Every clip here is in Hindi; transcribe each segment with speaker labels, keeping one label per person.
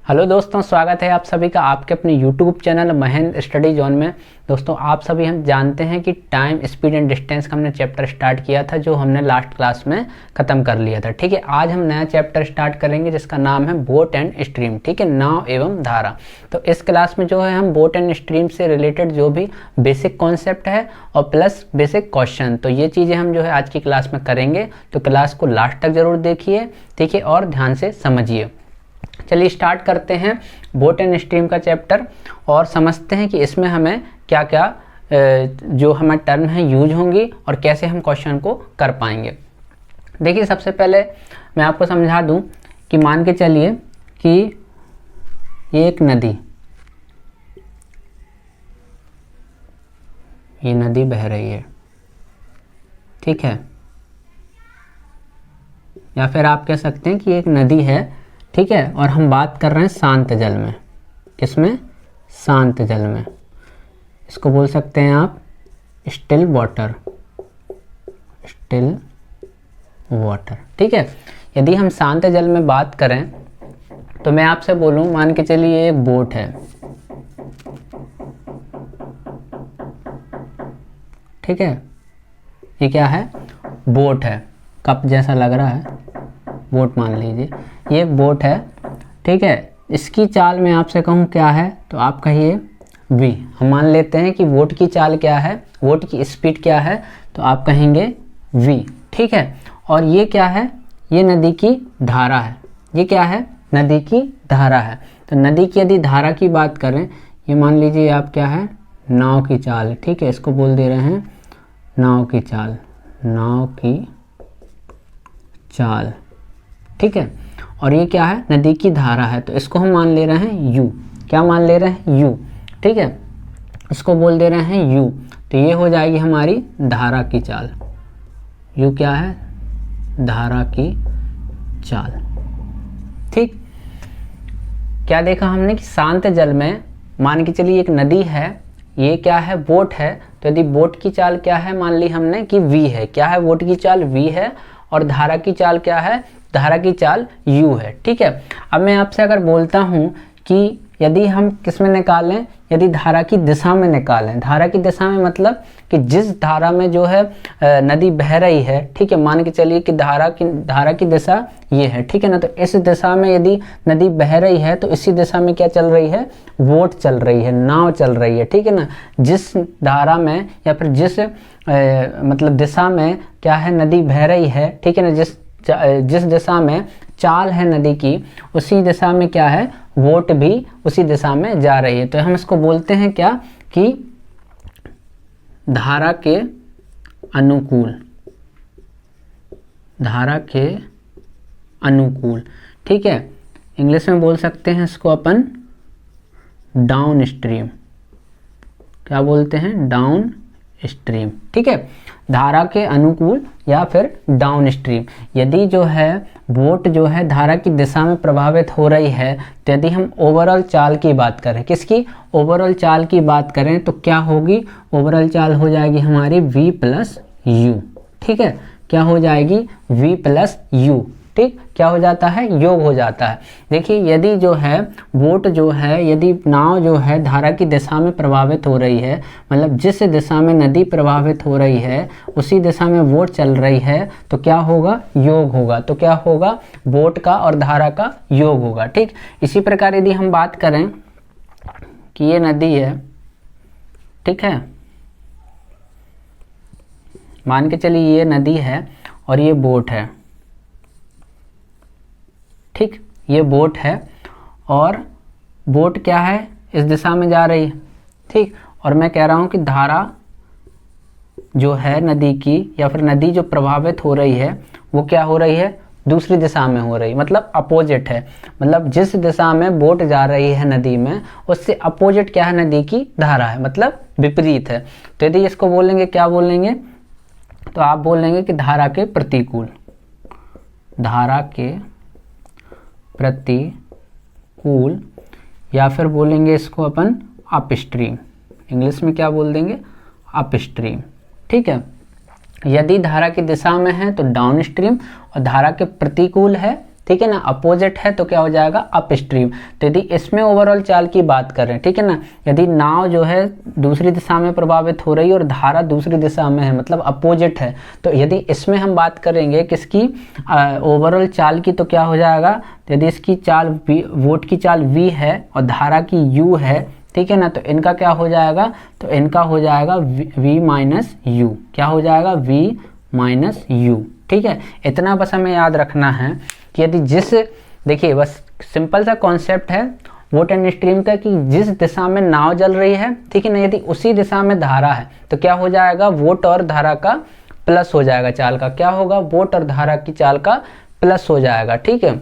Speaker 1: हेलो दोस्तों, स्वागत है आप सभी का आपके अपने YouTube channel Mahendra study zone में। दोस्तों आप सभी हम जानते हैं कि टाइम, स्पीड एंड डिस्टेंस का हमने चैप्टर स्टार्ट किया था जो हमने लास्ट क्लास में ख़त्म कर लिया था। ठीक है, आज हम नया चैप्टर स्टार्ट करेंगे जिसका नाम है बोट एंड स्ट्रीम। ठीक है, नाव एवं धारा। तो इस क्लास में जो है हम बोट एंड स्ट्रीम से रिलेटेड जो भी बेसिक कॉन्सेप्ट है और प्लस बेसिक क्वेश्चन, तो ये चीज़ें हम जो है आज की क्लास में करेंगे। तो क्लास को लास्ट तक ज़रूर देखिए, ठीक है, और ध्यान से समझिए। चलिए स्टार्ट करते हैं बोट एंड स्ट्रीम का चैप्टर और समझते हैं कि इसमें हमें क्या क्या जो हमारे टर्म है यूज होंगी और कैसे हम क्वेश्चन को कर पाएंगे। देखिए, सबसे पहले मैं आपको समझा दूं कि मान के चलिए कि ये एक नदी, ये नदी बह रही है, ठीक है, या फिर आप कह सकते हैं कि एक नदी है, ठीक है, और हम बात कर रहे हैं शांत जल में। किसमें? शांत जल में। इसको बोल सकते हैं आप स्टिल वाटर, स्टिल वाटर। ठीक है, यदि हम शांत जल में बात करें तो मैं आपसे बोलूं, मान के चलिए ये एक बोट है, ठीक है, ये क्या है? बोट है। कप जैसा लग रहा है, बोट मान लीजिए, ये एक बोट है, ठीक है। इसकी चाल मैं आपसे कहूँ क्या है तो आप कहिए v। हम मान लेते हैं कि बोट की चाल क्या है, बोट की स्पीड क्या है, तो आप कहेंगे v, ठीक है। और ये क्या है? ये नदी की धारा है। ये क्या है? नदी की धारा है। तो नदी की यदि धारा की बात करें, ये मान लीजिए आप क्या है? नाव की चाल, ठीक है, इसको बोल दे रहे हैं नाव की चाल, नाव की चाल, ठीक है। और ये क्या है? नदी की धारा है, तो इसको हम मान ले रहे हैं u। क्या मान ले रहे हैं? u, ठीक है, इसको बोल दे रहे हैं u। तो ये हो जाएगी हमारी धारा की चाल। u क्या है? धारा की चाल, ठीक। क्या देखा हमने कि शांत जल में मान के चलिए एक नदी है, ये क्या है? बोट है। तो यदि बोट की चाल क्या है, मान ली हमने कि v है। क्या है? बोट की चाल v है और धारा की चाल क्या है? धारा की चाल u है, ठीक है। अब मैं आपसे अगर बोलता हूं कि यदि हम किस में निकालें, यदि धारा की दिशा में निकालें, धारा की दिशा में मतलब कि जिस धारा में जो है नदी बह रही है, ठीक है, मान के चलिए कि धारा की दिशा ये है, ठीक है ना। तो इस दिशा में यदि नदी बह रही है तो इसी दिशा में क्या चल रही है? बोट चल रही है, नाव चल रही है, ठीक है ना। जिस धारा में या फिर जिस मतलब दिशा में क्या है? नदी बह रही है, ठीक है ना। जिस दिशा में चाल है नदी की, उसी दिशा में क्या है? बोट भी उसी दिशा में जा रही है। तो हम इसको बोलते हैं क्या? कि धारा के अनुकूल, धारा के अनुकूल, ठीक है। इंग्लिश में बोल सकते हैं इसको अपन डाउन स्ट्रीम। क्या बोलते हैं? डाउन स्ट्रीम, ठीक है, धारा के अनुकूल या फिर डाउन स्ट्रीम। यदि जो है बोट जो है धारा की दिशा में प्रभावित हो रही है, तो यदि हम ओवरऑल चाल की बात करें, किसकी? ओवरऑल चाल की बात करें, तो क्या होगी? ओवरऑल चाल हो जाएगी हमारी v प्लस u, ठीक है। क्या हो जाएगी? v प्लस u, ठीक। क्या हो जाता है? योग हो जाता है। देखिए, यदि जो है बोट जो है, यदि नाव जो है धारा की दिशा में प्रभावित हो रही है, मतलब जिस दिशा में नदी प्रभावित हो रही है उसी दिशा में बोट चल रही है, तो क्या होगा? योग होगा। तो क्या होगा? बोट का और धारा का योग होगा, ठीक। इसी प्रकार यदि हम बात करें कि ये नदी है, ठीक है, मान के चलिए ये नदी है और ये बोट है, ठीक। ये बोट है और बोट क्या है? इस दिशा में जा रही है, ठीक। और मैं कह रहा हूं कि धारा जो है नदी की या फिर नदी जो प्रभावित हो रही है वो क्या हो रही है? दूसरी दिशा में हो रही है, मतलब अपोजिट है। मतलब जिस दिशा में बोट जा रही है नदी में, उससे अपोजिट क्या है? नदी की धारा है, मतलब विपरीत है। तो यदि इसको बोलेंगे, क्या बोलेंगे? तो आप बोलेंगे कि धारा के प्रतिकूल, धारा के प्रतिकूल, या फिर बोलेंगे इसको अपन अपस्ट्रीम। इंग्लिश में क्या बोल देंगे? अपस्ट्रीम, ठीक है। यदि धारा की दिशा में है तो डाउन स्ट्रीम और धारा के प्रतिकूल है ठीक है ना, अपोजिट है तो क्या हो जाएगा अप स्ट्रीम। तो यदि इसमें ओवरऑल चाल की बात करें, ठीक है ना, यदि नाव जो है दूसरी दिशा में प्रभावित हो रही है और धारा दूसरी दिशा में है, मतलब अपोजिट है, तो यदि इसमें हम बात करेंगे किसकी, ओवरऑल चाल की, तो क्या हो जाएगा, यदि इसकी चाल वोट की चाल v है और धारा की u है, ठीक है ना, तो इनका क्या हो जाएगा, तो इनका हो जाएगा v माइनस यू, क्या हो जाएगा v माइनस यू। ठीक है, इतना बस हमें याद रखना है कि यदि देखिए बस सिंपल सा कॉन्सेप्ट है वोट एंड स्ट्रीम का, कि जिस दिशा में नाव चल रही है, ठीक है ना, यदि उसी दिशा में धारा है तो क्या हो जाएगा, वोट और धारा का प्लस हो जाएगा, चाल का क्या होगा, वोट और धारा की चाल का प्लस हो जाएगा। ठीक है,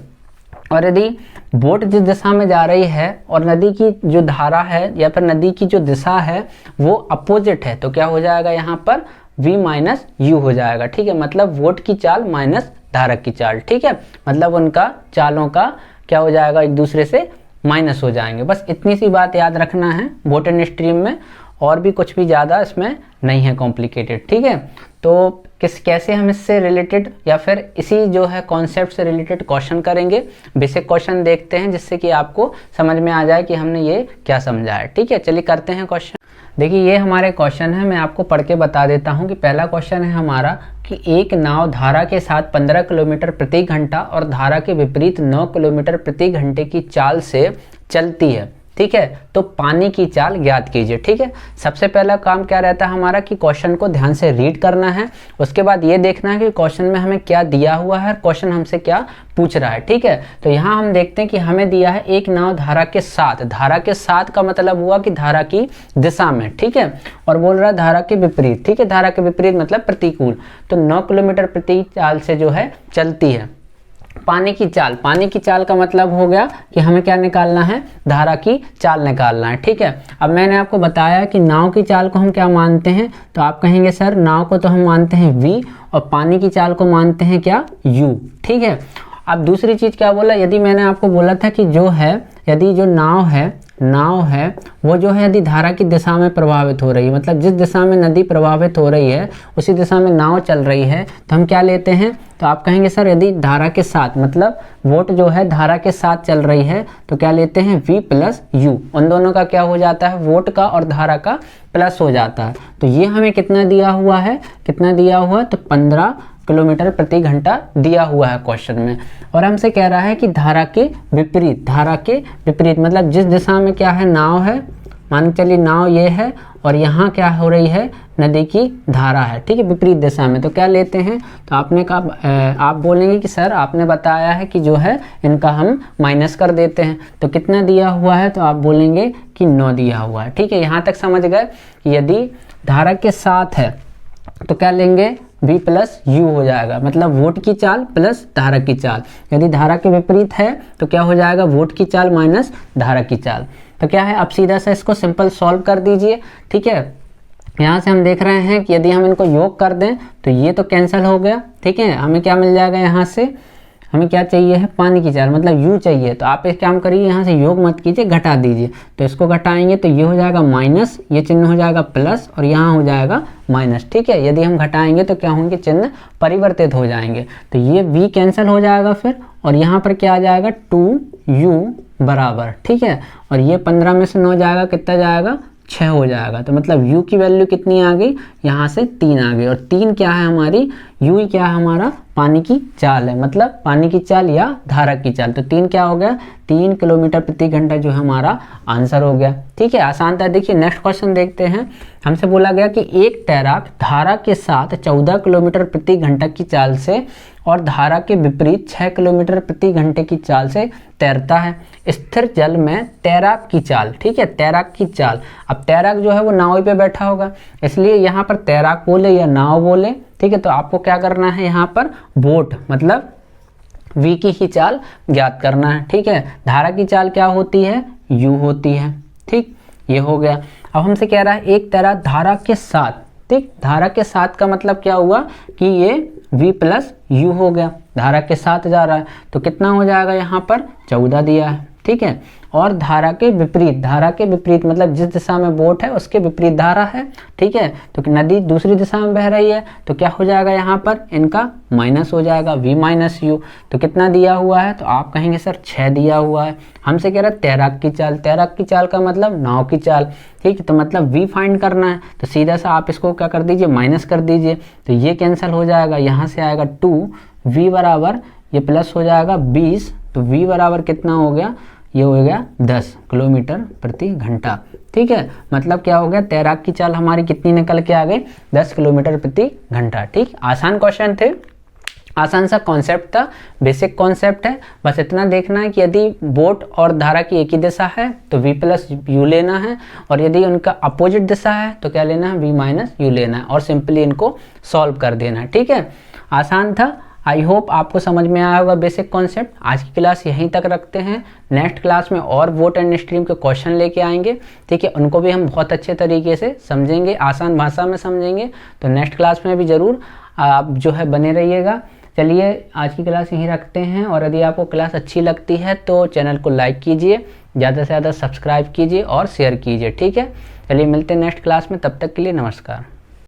Speaker 1: और यदि बोट जिस दिशा में जा रही है और नदी की जो धारा है या फिर नदी की जो दिशा है वो अपोजिट है, तो क्या हो जाएगा यहाँ पर v माइनस यू हो जाएगा। ठीक है, मतलब वोट की चाल माइनस धारा की चाल। ठीक है, मतलब उनका चालों का क्या हो जाएगा, एक दूसरे से माइनस हो जाएंगे। बस इतनी सी बात याद रखना है वोट एंड स्ट्रीम में, और भी कुछ भी ज़्यादा इसमें नहीं है कॉम्प्लिकेटेड। ठीक है, तो कैसे हम इससे रिलेटेड या फिर इसी जो है कॉन्सेप्ट से रिलेटेड क्वेश्चन करेंगे, बेसिक क्वेश्चन देखते हैं जिससे कि आपको समझ में आ जाए कि हमने ये क्या समझा है। ठीक है, चलिए करते हैं क्वेश्चन। देखिए ये हमारे क्वेश्चन है, मैं आपको पढ़ के बता देता हूँ कि पहला क्वेश्चन है हमारा कि एक नाव धारा के साथ 15 किलोमीटर प्रति घंटा और धारा के विपरीत 9 किलोमीटर प्रति घंटे की चाल से चलती है। ठीक है, तो पानी की चाल ज्ञात कीजिए। ठीक है, सबसे पहला काम क्या रहता है हमारा कि क्वेश्चन को ध्यान से रीड करना है, उसके बाद ये देखना है कि क्वेश्चन में हमें क्या दिया हुआ है, क्वेश्चन हमसे क्या पूछ रहा है। ठीक है, तो यहाँ हम देखते हैं कि हमें दिया है एक नाव धारा के साथ, धारा के साथ का मतलब हुआ कि धारा की दिशा में। ठीक है, और बोल रहा है धारा के विपरीत। ठीक है, धारा के विपरीत मतलब प्रतिकूल, तो 9 किलोमीटर प्रति चाल से जो है चलती है। पानी की चाल, पानी की चाल का मतलब हो गया कि हमें क्या निकालना है, धारा की चाल निकालना है। ठीक है, अब मैंने आपको बताया कि नाव की चाल को हम क्या मानते हैं, तो आप कहेंगे सर नाव को तो हम मानते हैं v और पानी की चाल को मानते हैं क्या, u। ठीक है, अब दूसरी चीज क्या बोला, यदि मैंने आपको बोला था कि जो है यदि जो नाव है वो जो है यदि धारा की दिशा में प्रभावित हो रही है, मतलब जिस दिशा में नदी प्रभावित हो रही है उसी दिशा में नाव चल रही है, तो हम क्या लेते हैं, तो आप कहेंगे सर यदि धारा के साथ, मतलब वोट जो है धारा के साथ चल रही है तो क्या लेते हैं v प्लस यू, उन दोनों का क्या हो जाता है, वोट का और धारा का प्लस हो जाता है। तो ये हमें कितना दिया हुआ है, तो 15 किलोमीटर प्रति घंटा दिया हुआ है क्वेश्चन में। और हमसे कह रहा है कि धारा के विपरीत मतलब जिस दिशा में क्या है, नाव है, मान चलिए नाव ये है और यहाँ क्या हो रही है, नदी की धारा है। ठीक है, विपरीत दिशा में, तो क्या लेते हैं, तो आपने कहा, आप बोलेंगे कि सर आपने बताया है कि जो है इनका हम माइनस कर देते हैं, तो कितना दिया हुआ है, तो आप बोलेंगे कि 9 दिया हुआ है। ठीक है, यहाँ तक समझ गए कि यदि धारा के साथ है तो क्या लेंगे, v प्लस यू हो जाएगा, मतलब वोट की चाल प्लस धारा की चाल। यदि धारा के विपरीत है तो क्या हो जाएगा, वोट की चाल माइनस धारा की चाल। तो क्या है, अब सीधा सा इसको सिंपल सॉल्व कर दीजिए। ठीक है, यहाँ से हम देख रहे हैं कि यदि हम इनको योग कर दें तो ये तो कैंसिल हो गया। ठीक है, हमें क्या मिल जाएगा, यहाँ से हमें क्या चाहिए है, पानी की चाल, मतलब u चाहिए। तो आप एक काम करिए, यहाँ से योग मत कीजिए, घटा दीजिए। तो इसको घटाएंगे तो ये हो जाएगा माइनस, ये चिन्ह हो जाएगा प्लस और यहाँ हो जाएगा माइनस। ठीक है, यदि हम घटाएंगे तो क्या होंगे, चिन्ह परिवर्तित हो जाएंगे। तो ये v कैंसिल हो जाएगा फिर, और यहाँ पर क्या आ जाएगा 2u बराबर। ठीक है, और ये 15 में से 9 जाएगा, कितना जाएगा, 6 हो जाएगा। तो मतलब u की वैल्यू कितनी आ गई, यहाँ से 3 आ गई। और 3 क्या है हमारी, u ही क्या है हमारा, पानी की चाल है, मतलब पानी की चाल या धारा की चाल। तो 3 क्या हो गया, 3 किलोमीटर प्रति घंटा जो है हमारा आंसर हो गया। ठीक है, आसान था। देखिए नेक्स्ट क्वेश्चन देखते हैं। हमसे बोला गया कि एक तैराक धारा के साथ 14 किलोमीटर प्रति घंटा की चाल से और धारा के विपरीत 6 किलोमीटर प्रति घंटे की चाल से तैरता है। स्थिर जल में तैराक की चाल, ठीक है, तैराक की चाल। अब तैराक जो है वो नाव पे बैठा होगा, इसलिए यहाँ पर तैराक बोले या नाव बोले। ठीक है, तो आपको क्या करना है, यहाँ पर बोट मतलब v की ही चाल ज्ञात करना है। ठीक है, धारा की चाल क्या होती है, u होती है। ठीक, ये हो गया। अब हमसे कह रहा है एक तैराक धारा के साथ, ठीक, धारा के साथ का मतलब क्या हुआ कि ये v प्लस यू हो गया, धारा के साथ जा रहा है। तो कितना हो जाएगा, यहाँ पर 14 दिया है। ठीक है। और धारा के विपरीत मतलब जिस दिशा में बोट है उसके विपरीत धारा है, ठीक है। तो नदी दूसरी दिशा में बह रही है तो क्या हो जाएगा, यहाँ पर इनका माइनस हो जाएगा, v माइनस यू। तो कितना दिया हुआ है, तो आप कहेंगे सर 6 दिया हुआ है। हमसे कह रहा है तैराक की चाल का मतलब नाव की चाल, ठीक है। तो मतलब v फाइंड करना है, तो सीधा सा आप इसको क्या कर दीजिए, माइनस कर दीजिए। तो ये कैंसिल हो जाएगा, यहाँ से आएगा 2, v बराबर ये प्लस हो जाएगा 20, तो v बराबर कितना हो गया, ये हो गया 10 किलोमीटर प्रति घंटा, ठीक है। मतलब क्या हो गया, तैराक की चाल हमारी कितनी निकल के आ गई, 10 किलोमीटर प्रति घंटा, ठीक। आसान क्वेश्चन थे, आसान सा कॉन्सेप्ट था, बेसिक कॉन्सेप्ट है। बस इतना देखना है कि यदि बोट और धारा की एक ही दिशा है तो v प्लस यू लेना है, और यदि उनका अपोजिट दिशा है तो क्या लेना है, v माइनस यू लेना है, और सिंपली इनको सॉल्व कर देना है, ठीक है। आसान था। आई होप आपको समझ में आया होगा बेसिक कॉन्सेप्ट। आज की क्लास यहीं तक रखते हैं, नेक्स्ट क्लास में और वोट एंड स्ट्रीम के क्वेश्चन लेके आएंगे, ठीक है। उनको भी हम बहुत अच्छे तरीके से समझेंगे, आसान भाषा में समझेंगे। तो नेक्स्ट क्लास में भी ज़रूर आप जो है बने रहिएगा। चलिए आज की क्लास यहीं रखते हैं, और यदि आपको क्लास अच्छी लगती है तो चैनल को लाइक कीजिए, ज़्यादा से ज़्यादा सब्सक्राइब कीजिए और शेयर कीजिए, ठीक है। चलिए मिलते हैं नेक्स्ट क्लास में, तब तक के लिए नमस्कार।